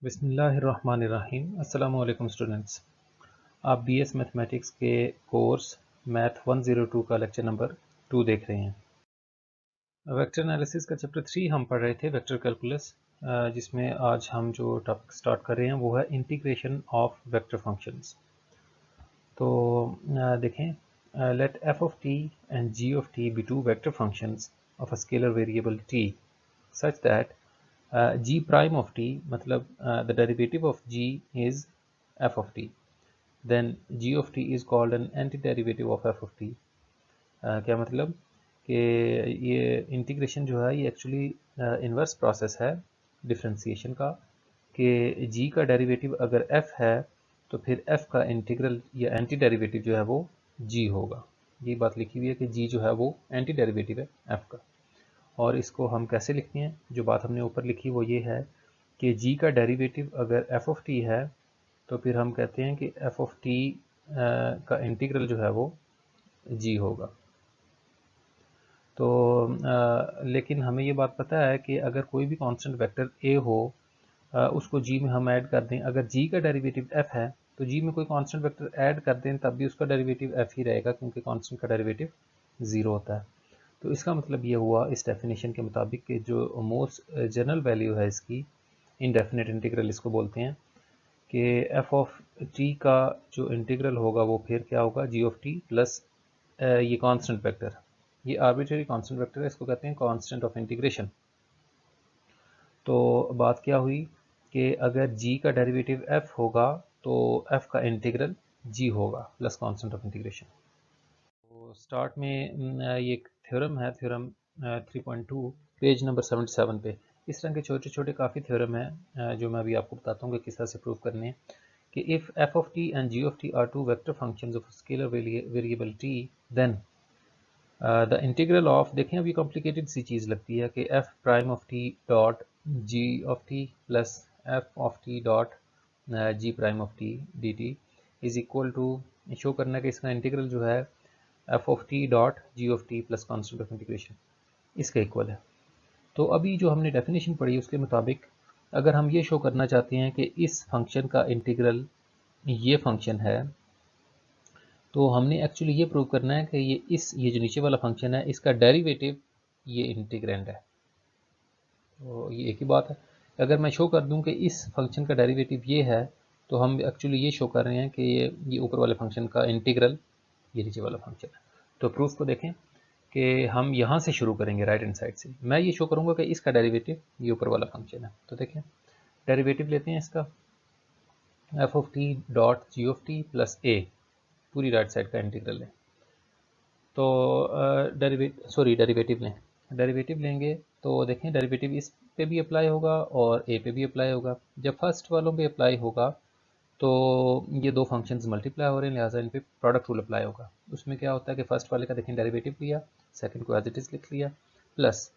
बिस्मिल्लाहिर्रहमानिर्रहीम। अस्सलामु अलैकुम स्टूडेंट्स। आप बीएस मैथमेटिक्स के कोर्स मैथ 102 का लेक्चर नंबर 2 देख रहे हैं। वेक्टर एनालिसिस का चैप्टर 3 हम पढ़ रहे थे, वेक्टर कैलकुलस, जिसमें आज हम जो टॉपिक स्टार्ट कर रहे हैं वो है इंटीग्रेशन ऑफ वेक्टर फंक्शंस। तो देखें, let f of t and g of t be two vector functions of a scalar variable t such that g prime of t मतलब the derivative of g is f of t, then g of t is called an antiderivative of f of t। क्या मतलब कि ये integration जो है ये actually inverse process है differentiation का, कि g का डेरिवेटिव अगर f है तो फिर f का इंटीग्रल या एंटी डेरिवेटिव जो है वो g होगा। ये बात लिखी हुई है कि g जो है वो एंटी डेरिवेटिव है f का। और इसको हम कैसे लिखते हैं, जो बात हमने ऊपर लिखी वो ये है कि g का डेरिवेटिव अगर f ऑफ t है तो फिर हम कहते हैं कि f ऑफ t का इंटीग्रल जो है वो g होगा। तो लेकिन हमें ये बात पता है कि अगर कोई भी कांस्टेंट वेक्टर a हो, उसको g में हम ऐड कर दें, अगर g का डेरिवेटिव f है तो g में कोई कांस्टेंट वेक्टर ऐड कर दें तब भी उसका डेरिवेटिव f ही रहेगा, क्योंकि कांस्टेंट का डेरिवेटिव 0 होता है। तो इसका मतलब ये हुआ इस डेफिनेशन के मुताबिक कि जो मोस्ट जनरल वैल्यू है इसकी, इनडेफिनेट इंटीग्रल इसको बोलते हैं, कि एफ ऑफ टी का जो इंटीग्रल होगा वो फिर क्या होगा, जी ऑफ टी प्लस ये कांस्टेंट वेक्टर, ये आर्बिट्रेरी कांस्टेंट वेक्टर है, इसको कहते हैं कांस्टेंट ऑफ इंटीग्रेशन। तो बात क्या हुई कि अगर g का डेरिवेटिव f होगा तो f का इंटीग्रल g होगा प्लस कांस्टेंट ऑफ इंटीग्रेशन। तो स्टार्ट में ये एक थ्योरम है, थ्योरम 3.2 पेज नंबर 77 पे। इस तरह के छोटे छोटे काफ़ी थ्योरम हैं जो मैं अभी आपको बताता हूँ कि किस तरह से प्रूव करने हैं। कि if f of t and g of t are two vector functions of scalar variable t, then the integral of, देखें अभी कॉम्प्लिकेटेड सी चीज़ लगती है, कि f prime of t dot g of t plus f of t dot g prime of t d t is equal to, शो करना कि इसका इंटीग्रल जो है f of t dot g of t plus constant of integration इसका equal है। तो अभी जो हमने डेफिनेशन पढ़ी उसके मुताबिक अगर हम ये शो करना चाहते हैं कि इस फंक्शन का इंटीग्रल ये फंक्शन है, तो हमने एक्चुअली ये प्रूव करना है कि ये जो नीचे वाला फंक्शन है इसका डेरिवेटिव ये इंटीग्रैंड है। तो ये एक ही बात है। अगर मैं शो कर दूं कि इस फंक्शन का डेरिवेटिव ये है, तो हम एक्चुअली ये शो कर रहे हैं कि ये ऊपर वाले फंक्शन का इंटीग्रल ये नीचे वाला फंक्शन है। तो प्रूफ को देखें कि हम यहाँ से शुरू करेंगे, राइट हैंड साइड से। मैं ये शो करूँगा कि इसका डेरिवेटिव ये ऊपर वाला फंक्शन है। तो देखें, डेरिवेटिव लेते हैं इसका, f of t dot g of t plus a, पूरी राइट साइड का इंटीग्रल है। तो डेरिवेटिव लें, डेरिवेटिव लेंगे तो देखें डेरिवेटिव इस पे भी अप्लाई होगा और ए पे भी अप्लाई होगा। जब फर्स्ट वालों पे अप्लाई होगा तो ये दो फंक्शंस मल्टीप्लाई हो रहे हैं, लिहाजा इन पे प्रोडक्ट रूल अप्लाई होगा। उसमें क्या होता है कि फर्स्ट वाले का देखें डेरिवेटिव लिया, सेकंड को एज इट इज़ लिख लिया, प्लस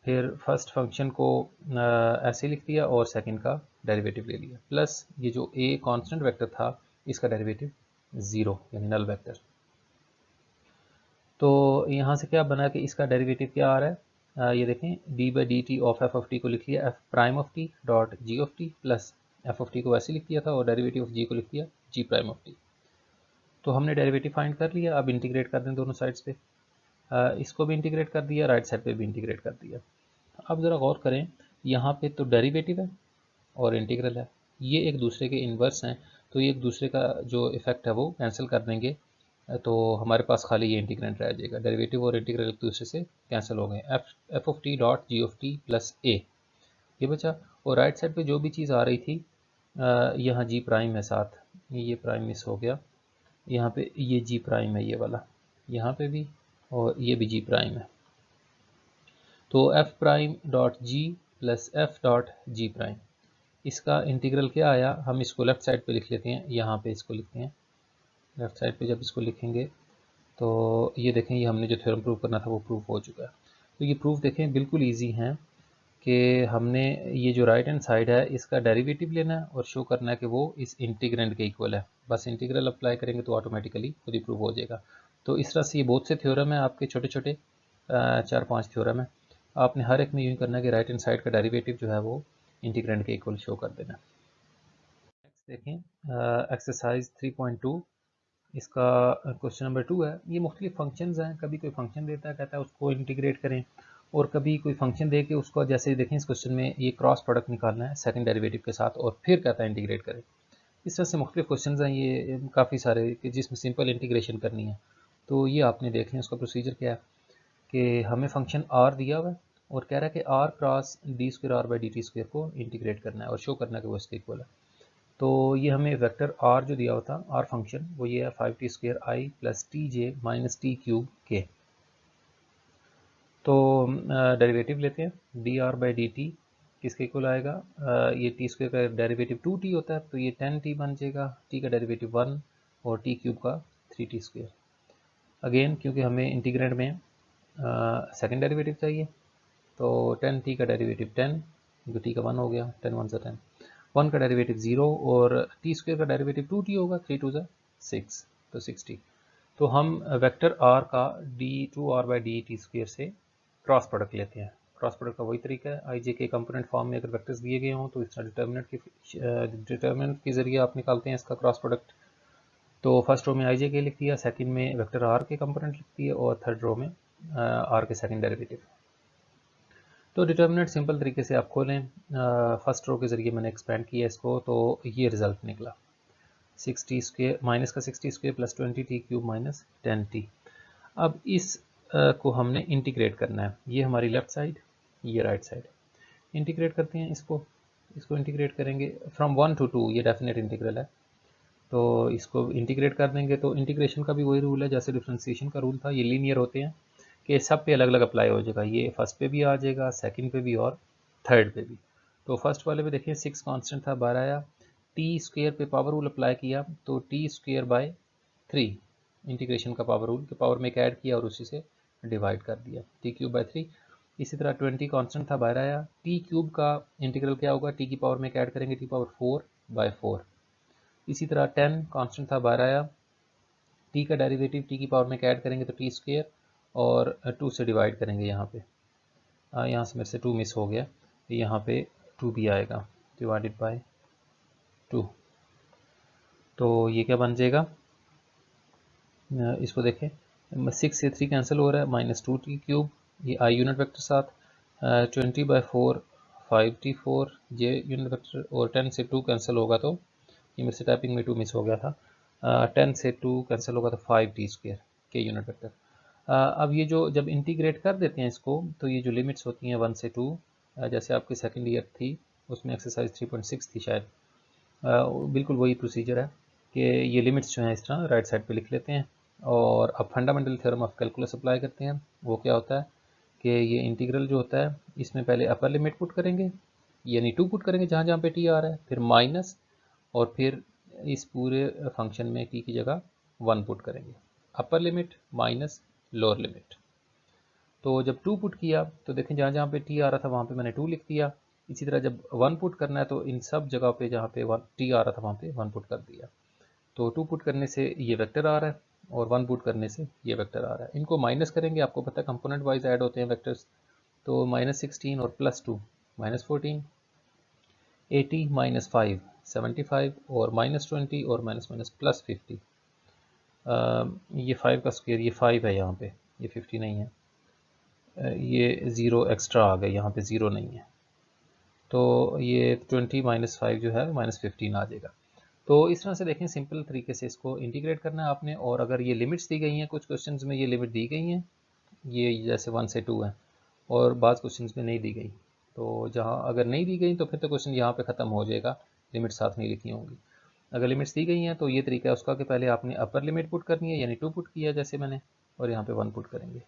फिर फर्स्ट फंक्शन को ऐसे लिख दिया और सेकंड का डेरिवेटिव ले लिया, प्लस ये जो ए कांस्टेंट वेक्टर था इसका डेरिवेटिव 0 यानी नल वेक्टर। तो यहाँ से क्या बना कि इसका डेरिवेटिव क्या आ रहा है, ये देखें D by d T of F of T को लिख लिया F prime of t dot g of t plus f of T को वैसे लिख दिया था और डेरिवेटिव ऑफ जी को लिख दिया जी प्राइम ऑफ टी। तो हमने डेरिवेटिव फाइंड कर लिया, अब इंटीग्रेट कर दें दोनों साइड्स पे। इसको भी इंटीग्रेट कर दिया, राइट साइड पे भी इंटीग्रेट कर दिया। अब ज़रा गौर करें, यहाँ पे तो डेरिवेटिव है और इंटीग्रल है, ये एक दूसरे के इन्वर्स हैं, तो ये एक दूसरे का जो इफेक्ट है वो कैंसिल कर देंगे, तो हमारे पास खाली ये इंटीग्रेंट रह जाएगा। डेरिवेटिव और इंटीग्रल एक दूसरे से कैंसिल हो गए, f of t dot g of t plus a ये बचा। और राइट साइड पे जो भी चीज़ आ रही थी, यहाँ जी प्राइम है साथ, ये प्राइम मिस हो गया, यहाँ पे ये जी प्राइम है ये वाला, यहाँ पे भी, और ये भी जी प्राइम है। तो F prime dot G plus F dot g prime, इसका इंटीग्रल क्या आया, हम इसको लेफ़्ट साइड पे लिख लेते हैं, यहाँ पे इसको लिखते हैं लेफ़्ट साइड पे। जब इसको लिखेंगे तो ये देखें, ये हमने जो थ्योरम प्रूव करना था वो प्रूव हो चुका है। तो ये प्रूफ देखें बिल्कुल इजी है कि हमने ये जो राइट हैंड साइड है इसका डेरिवेटिव लेना है और शो करना है कि वो इस इंटीग्रेंड के इक्वल है। बस इंटीग्रल अप्लाई करेंगे तो ऑटोमेटिकली खुद ही प्रूव हो जाएगा। तो इस तरह से ये बहुत से थ्योरम है आपके, छोटे छोटे 4-5 थ्योरम है। आपने हर एक में यूँ करना है कि राइट हैंड साइड का डेरिवेटिव जो है वो इंटीग्रेंड के इक्वल शो कर देना। देखें एक्सरसाइज 3.2 इसका क्वेश्चन नंबर 2 है। ये मुख्तलिफ फंक्शंस हैं, कभी कोई फंक्शन देता है कहता है उसको इंटीग्रेट करें, और कभी कोई फंक्शन दे के उसको, जैसे देखें इस क्वेश्चन में ये क्रॉस प्रोडक्ट निकालना है सेकंड डेरिवेटिव के साथ और फिर कहता है इंटीग्रेट करें। इस तरह से मुख्तलिफ क्वेश्चन हैं ये काफ़ी सारे कि जिसमें सिंपल इंटीग्रेशन करनी है। तो ये आपने देख लें उसका प्रोसीजर क्या है कि हमें फंक्शन आर दिया हुआ है और कह रहा है कि आर क्रॉस डी स्क्र आर बाई डी टी स्क्र को इंटीग्रेट करना है और शो करना है कि वो इसके इक्वल है। तो ये हमें वेक्टर आर जो दिया हुआ था आर फंक्शन वो ये है 5t² आई प्लस टी जे माइनस टी क्यूब के। तो डेरिवेटिव लेते हैं D R by d T किसके इक्वल आएगा, ये टी स्क्वायर का डेरिवेटिव 2t होता है तो ये 10t बन जाएगा, t का डेरिवेटिव 1 और t क्यूब का 3t²। अगेन क्योंकि हमें इंटीग्रेंड में सेकंड डेरिवेटिव चाहिए तो 10t का डेरिवेटिव 10 जो t का 1 हो गया, 10 1 10, 1 का डेरिवेटिव 0 और t² का डेरिवेटिव 2t होगा, 3 2 6 तो 6t। तो हम वेक्टर r का d2r by d T square से क्रॉस प्रोडक्ट लेते हैं। क्रॉस प्रोडक्ट का वही तरीका है, आई जे के कंपोनेंट फॉर्म में अगर वेक्टर्स दिए गए हों तो इस तरह डिटर्मिनेंट के जरिए आप निकालते हैं इसका क्रॉस प्रोडक्ट। तो फर्स्ट रो में आई जे के लिख दिया, सेकंड में वेक्टर आर के कंपोनेंट लिख दिए और थर्ड रो में आर के सेकंड डेरिवेटिव। तो डिटर्मिनेंट सिंपल तरीके से आप खोलें, फर्स्ट रो के जरिए मैंने एक्सपेंड किया इसको तो ये रिजल्ट निकला 6t² माइनस का 6t² plus 20t cube minus 10t। अब इस को हमने इंटीग्रेट करना है, ये हमारी लेफ्ट साइड ये राइट साइड। इंटीग्रेट करते हैं इसको इंटीग्रेट करेंगे फ्रॉम 1 to 2, ये डेफिनेट इंटीग्रल है तो इसको इंटीग्रेट कर देंगे। तो इंटीग्रेशन का भी वही रूल है जैसे डिफरेंशिएशन का रूल था, ये लीनियर होते हैं कि सब पे अलग अलग अप्लाई हो जाएगा, ये फर्स्ट पे भी आ जाएगा, सेकंड पे भी और थर्ड पे भी। तो फर्स्ट वाले पे देखिए 6 कांस्टेंट था, बाहर आया, t² पे पावर रूल अप्लाई किया तो t² बाय 3 इंटीग्रेशन का पावर रूल के पावर में ऐड किया और उसी से डिवाइड कर दिया, t क्यूब बाय 3। इसी तरह 20 कांस्टेंट था, बाहर आया, t क्यूब का इंटीग्रल क्या होगा, t की पावर में ऐड करेंगे t पावर 4 बाय 4। इसी तरह 10 कांस्टेंट था, बाहर आया, t का डेरिवेटिव t की पावर में ऐड करेंगे तो t² और 2 से डिवाइड करेंगे यहाँ पे, यहाँ से मेरे से 2 मिस हो गया, यहाँ पे 2 भी आएगा डिवाइडेड बाय 2। तो ये क्या बन जाएगा, इसको देखें 6 से 3 कैंसिल हो रहा है, माइनस 2t क्यूब, ये आई यूनिट वेक्टर साथ 20 by 4 5t4 J unit vector, और 10 से 2 कैंसिल होगा तो ये मेरे से टाइपिंग में 2 मिस हो गया था, 10 से 2 कैंसिल होगा तो 5t² के यूनिट वेक्टर। अब ये जो जब इंटीग्रेट कर देते हैं इसको तो ये जो लिमिट्स होती हैं 1 से 2, जैसे आपकी सेकेंड ईयर थी उसमें एक्सरसाइज 3.6 थी शायद, बिल्कुल वही प्रोसीजर है कि ये लिमिट्स जो हैं इस तरह राइट साइड पे लिख लेते हैं और अब fundamental theorem of calculus apply करते हैं। वो क्या होता है कि ये इंटीग्रल जो होता है इसमें पहले अपर लिमिट पुट करेंगे यानी 2 पुट करेंगे जहाँ जहाँ पे टी आ रहा है, फिर माइनस और फिर इस पूरे फंक्शन में टी की जगह 1 पुट करेंगे, upper limit minus lower limit. तो जब 2 पुट किया तो देखें जहाँ जहाँ पे टी आ रहा था वहाँ पे मैंने 2 लिख दिया। इसी तरह जब 1 पुट करना है तो इन सब जगह पे जहाँ पे टी आ रहा था वहाँ पे 1 पुट कर दिया। तो 2 पुट करने से ये वेक्टर आ रहा है और 1 पुट करने से ये वेक्टर आ रहा है। इनको माइनस करेंगे, आपको पता है कंपोनेंट वाइज ऐड होते हैं वेक्टर्स, तो -16 और +2 -14, 80 -5 75 और -20 और +50। ये 5 का स्क्वायर, ये 5 है यहाँ पे, ये 50 नहीं है, ये 0 एक्स्ट्रा आ गया, यहाँ पे 0 नहीं है तो ये 20 -5 जो है -15 आ जाएगा। तो इस तरह से देखें सिंपल तरीके से इसको इंटीग्रेट करना है आपने। और अगर ये लिमिट्स दी गई हैं, कुछ क्वेश्चंस में ये लिमिट दी गई हैं, ये जैसे 1 से 2 है और बाज़ क्वेश्चंस में नहीं दी गई, तो जहाँ अगर नहीं दी गई तो फिर तो क्वेश्चन यहाँ पे ख़त्म हो जाएगा, लिमिट साथ नहीं लिखी होंगी। अगर लिमिट्स दी गई हैं तो ये तरीका है उसका कि पहले आपने अपर लिमिट पुट करनी है यानी 2 पुट किया जैसे मैंने, और यहाँ पे 1 पुट करेंगे।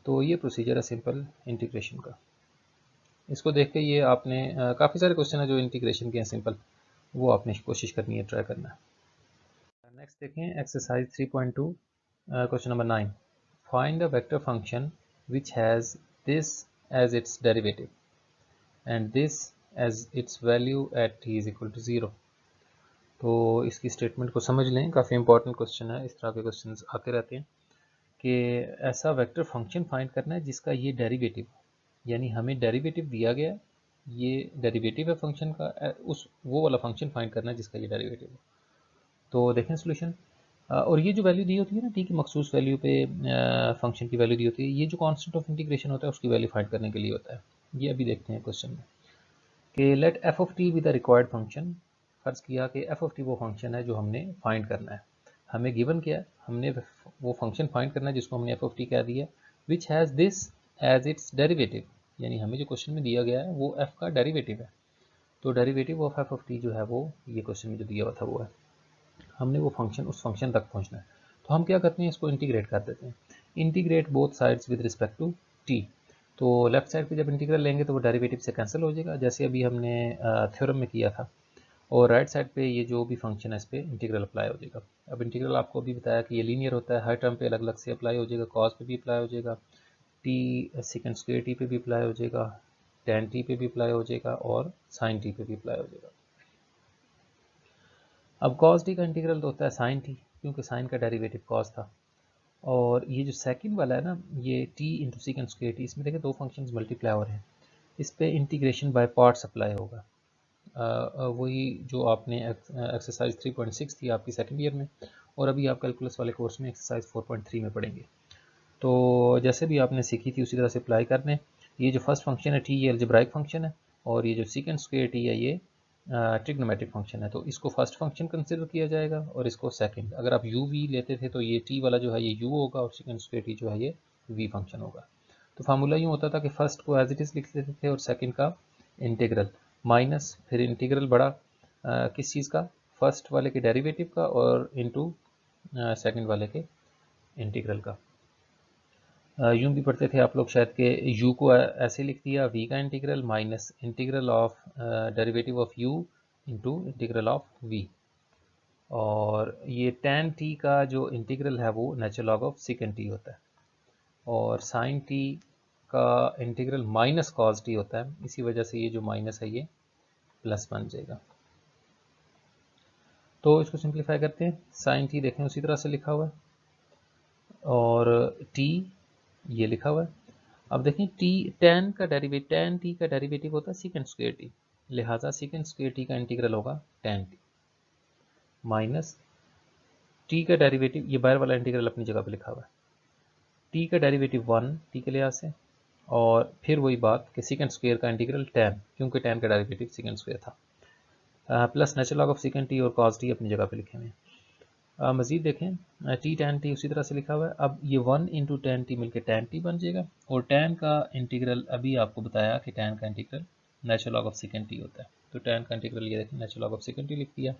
तो ये प्रोसीजर है सिंपल इंटीग्रेशन का। इसको देख के ये आपने काफ़ी सारे क्वेश्चन है जो इंटीग्रेशन के हैं सिंपल, वो आपने कोशिश करनी है, ट्राई करना है। नेक्स्ट देखें exercise 3.2 question number 9, find a vector function which has this as its derivative and this as its value at t is equal to 0। तो इसकी स्टेटमेंट को समझ लें, काफ़ी इंपॉर्टेंट क्वेश्चन है, इस तरह के क्वेश्चन आते रहते हैं कि ऐसा वेक्टर फंक्शन फाइंड करना है जिसका ये डेरिवेटिव, यानी हमें डेरिवेटिव दिया गया है ये डेरिवेटिव है फंक्शन का, उस वो वाला फंक्शन फाइंड करना है जिसका ये डेरिवेटिव है। तो देखें सोल्यूशन, और ये जो वैल्यू दी होती है ना टी की मखसूस वैल्यू पे फंक्शन की वैल्यू दी होती है, ये जो कांस्टेंट ऑफ इंटीग्रेशन होता है उसकी वैल्यू फाइंड करने के लिए होता है। ये अभी देखते हैं क्वेश्चन में कि let f of t be the required function. फर्ज किया कि एफ ऑफ टी वो फंक्शन है जो हमने फाइंड करना है, हमें गिवन किया है, हमने वो फंक्शन फाइंड करना है जिसको हमने एफ ऑफ टी कह दिया, which has this as its derivative, यानी हमें जो क्वेश्चन में दिया गया है वो एफ का डेरिवेटिव है। तो derivative of F of T जो है वो ये क्वेश्चन में जो दिया हुआ था वो है, हमने वो फंक्शन उस फंक्शन तक पहुंचना है। तो हम क्या करते हैं, इसको इंटीग्रेट कर देते हैं, integrate both sides with respect to t. तो लेफ्ट साइड पे जब इंटीग्रल लेंगे तो वो डेरिवेटिव से कैंसिल हो जाएगा जैसे अभी हमने थ्योरम में किया था, और राइट साइड पे ये जो भी फंक्शन है इस पर इंटीग्रल अप्लाई हो जाएगा। अब इंटीग्रल आपको अभी बताया कि ये लीनियर होता है, हर टर्म पे अलग अलग से अप्लाई हो जाएगा, कॉस पे भी अप्लाई हो जाएगा, टी सेकेंड स्क्वायर टी पे भी अप्लाई हो जाएगा, टेन टी पे भी अप्लाई हो जाएगा, और साइन टी पे भी अप्लाई हो जाएगा। अब कॉस टी का इंटीग्रल तो होता है साइन टी, क्योंकि साइन का डेरिवेटिव कॉस था, और ये जो सेकंड वाला है ना ये T into second square T, इसमें देखिए दो फंक्शंस मल्टीप्लाई हो रहे हैं, इस पे इंटीग्रेशन बाय पार्ट्स अप्लाई होगा। वही जो आपने एक्सरसाइज 3.6 थी आपकी सेकंड ईयर में, और अभी आप कैलकुलस वाले कोर्स में एक्सरसाइज 4.3 में पढ़ेंगे। तो जैसे भी आपने सीखी थी उसी तरह से अप्लाई करने। ये जो फर्स्ट फंक्शन है टी ये अलजेब्राइक फंक्शन है, और ये जो सेकंड स्क्वायर टी है ये ट्रिग्नोमेट्रिक फंक्शन है, तो इसको फर्स्ट फंक्शन कंसिडर किया जाएगा और इसको सेकंड। अगर आप यू वी लेते थे तो ये टी वाला जो है ये यू होगा और सेकंड स्क्वायर टी जो है ये वी फंक्शन होगा। तो फार्मूला यूँ होता था कि फर्स्ट को एज इट इज़ लिख लेते थे और सेकंड का इंटीग्रल माइनस फिर इंटीग्रल बड़ा किस चीज़ का, फर्स्ट वाले के डेरिवेटिव का और इनटू सेकंड वाले के इंटीग्रल का। यूँ भी पढ़ते थे आप लोग शायद कि u को ऐसे लिख दिया v का integral minus integral of derivative of u into integral of v, और ये tan t का जो इंटीग्रल है वो natural log of second t होता है, और sin t का इंटीग्रल माइनस कॉस t होता है, इसी वजह से ये जो माइनस है ये प्लस बन जाएगा। तो इसको सिंप्लीफाई करते हैं, sin t देखें उसी तरह से लिखा हुआ है और t ये लिखा हुआ है। अब देखें टी टेन टी का डेरिवेटिव होता है सेकंड स्क्वायर टी, लिहाजा सेकंड स्क्वायर टी का इंटीग्रल होगा टेन टी माइनस टी का डेरिवेटिव, ये बाहर वाला इंटीग्रल अपनी जगह पे लिखा हुआ है, टी का डेरिवेटिव वन टी के लिहाज से, और फिर वही बात कि सेकंड स्क्वायर का इंटीग्रल टेन, क्योंकि टेन का डेरिवेटिव सेकंड स्क्वायर था, plus natural log of second T और कॉस टी अपनी जगह पे लिखे हुए हैं। मज़ीद देखें टी टेन टी उसी तरह से लिखा हुआ है। अब ये वन इंटू टेन टी मिलकर टेन टी बन जाएगा, और टेन का इंटीग्रल अभी आपको बताया कि टेन का integral natural log of second t होता है, तो टेन का इंटीग्रल ये देखें natural log of second t लिख दिया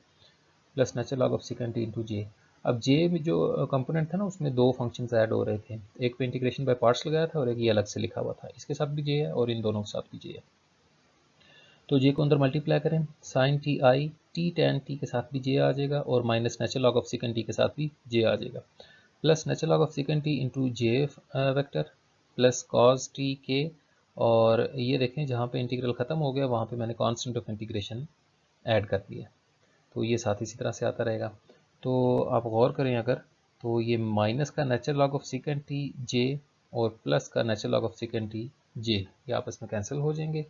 plus natural log of second t into j. अब जे में जो कंपोनेंट था ना उसमें दो फंक्शंस ऐड हो रहे थे, एक पे इंटीग्रेशन बाय पार्ट्स लगाया था और एक ये अलग से लिखा हुआ था, इसके साथ भी जे है और इन दोनों के साथ भी जे है। तो जे को अंदर मल्टीप्लाई करें, sin t i t tan t के साथ भी जे आ जाएगा और minus natural log of second t के साथ भी जे आ जाएगा, plus natural log of second t into j vector plus cos t k, और ये देखें जहाँ पे इंटीग्रल ख़त्म हो गया वहाँ पे मैंने कांस्टेंट ऑफ इंटीग्रेशन ऐड कर दिया, तो ये साथ इसी तरह से आता रहेगा। तो आप गौर करें अगर, तो ये माइनस का natural log of second t j और प्लस का natural log of second t j, ये आपस में कैंसिल हो जाएंगे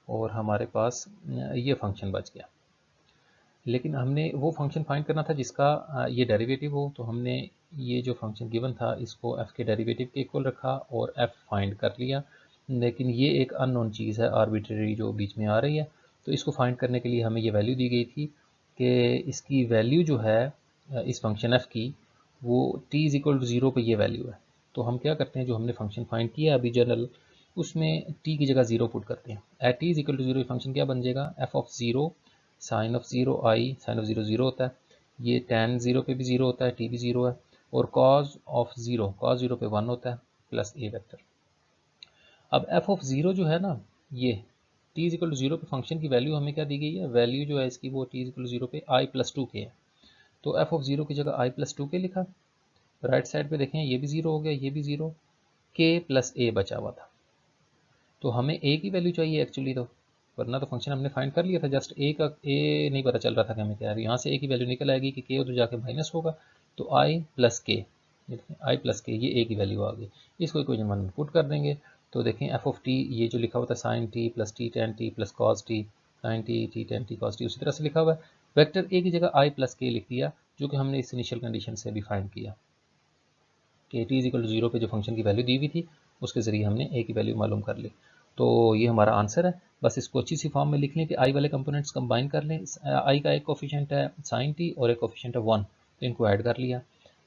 और हमारे पास ये फंक्शन बच गया। लेकिन हमने वो फंक्शन फाइंड करना था जिसका ये डेरिवेटिव हो, तो हमने ये जो फंक्शन गिवन था इसको f के डेरिवेटिव के इक्वल रखा और f फाइंड कर लिया, लेकिन ये एक अननोन चीज़ है आर्बिट्रेरी जो बीच में आ रही है, तो इसको फाइंड करने के लिए हमें ये वैल्यू दी गई थी कि इसकी वैल्यू जो है इस फंक्शन f की वो t is equal to zero पर ये वैल्यू है। तो हम क्या करते हैं, जो हमने फंक्शन फाइंड किया अभी जनरल उसमें t की जगह ज़ीरो पुट करते हैं, at t is equal to zero function क्या बन जाएगा, f of zero sin of zero i, sin of zero zero होता है, ये टैन ज़ीरो पे भी ज़ीरो होता है, टी भी ज़ीरो है, और कॉज ऑफ ज़ीरो पे वन होता है प्लस ए वेक्टर। अब एफ ऑफ ज़ीरो जो है ना ये t is equal to zero पे फंक्शन की वैल्यू हमें क्या दी गई है, वैल्यू जो है इसकी वो t is equal to zero पे आई प्लस टू के है, तो एफ ऑफ ज़ीरो की जगह आई प्लस टू के लिखा, राइट साइड पे देखें ये भी ज़ीरो हो गया ये भी ज़ीरो, के प्लस ए बचा हुआ था, तो हमें ए की वैल्यू चाहिए एक्चुअली, तो वरना तो फंक्शन हमने फाइंड कर लिया था, जस्ट ए का ए नहीं पता चल रहा था कि हमें क्या है, यहाँ से ए की वैल्यू निकल आएगी कि के उधर जाके माइनस होगा, तो आई प्लस के, आई प्लस के ये ए की वैल्यू आ गई, इसको इक्वेशन वन में पुट कर देंगे, तो देखें एफ ऑफ टी ये जो लिखा हुआ था sin t plus t tan t plus cos t, sin t t tan t cos t, उसी तरह से लिखा हुआ है। वेक्टर ए की जगह आई प्लस के लिख दिया, जो कि हमने इस इनिशियल कंडीशन से भी फाइंड किया कि टी इज इक्वल टू 0 पे जो फंक्शन की वैल्यू दी हुई थी उसके ज़रिए हमने ए की वैल्यू मालूम कर ली। तो ये हमारा आंसर है। बस इसको अच्छी सी फॉर्म में लिख लें कि आई वाले कंपोनेंट्स कंबाइन कर लें। आई का एक कोफिशिएंट है साइन टी और एक कोफिशिएंट है 1, तो इनको ऐड कर लिया।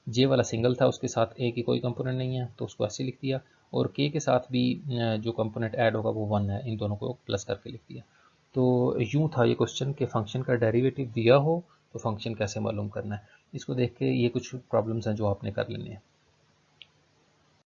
जे वाला सिंगल था, उसके साथ ए की कोई कंपोनेंट नहीं है, तो उसको ऐसे लिख दिया। और के के साथ भी जो कंपोनेंट ऐड होगा वो 1 है, इन दोनों को प्लस करके लिख दिया। तो यूँ था ये क्वेश्चन कि फंक्शन का डेरिवेटिव दिया हो तो फंक्शन कैसे मालूम करना है। इसको देख के ये कुछ प्रॉब्लम्स हैं जो आपने कर लेने हैं।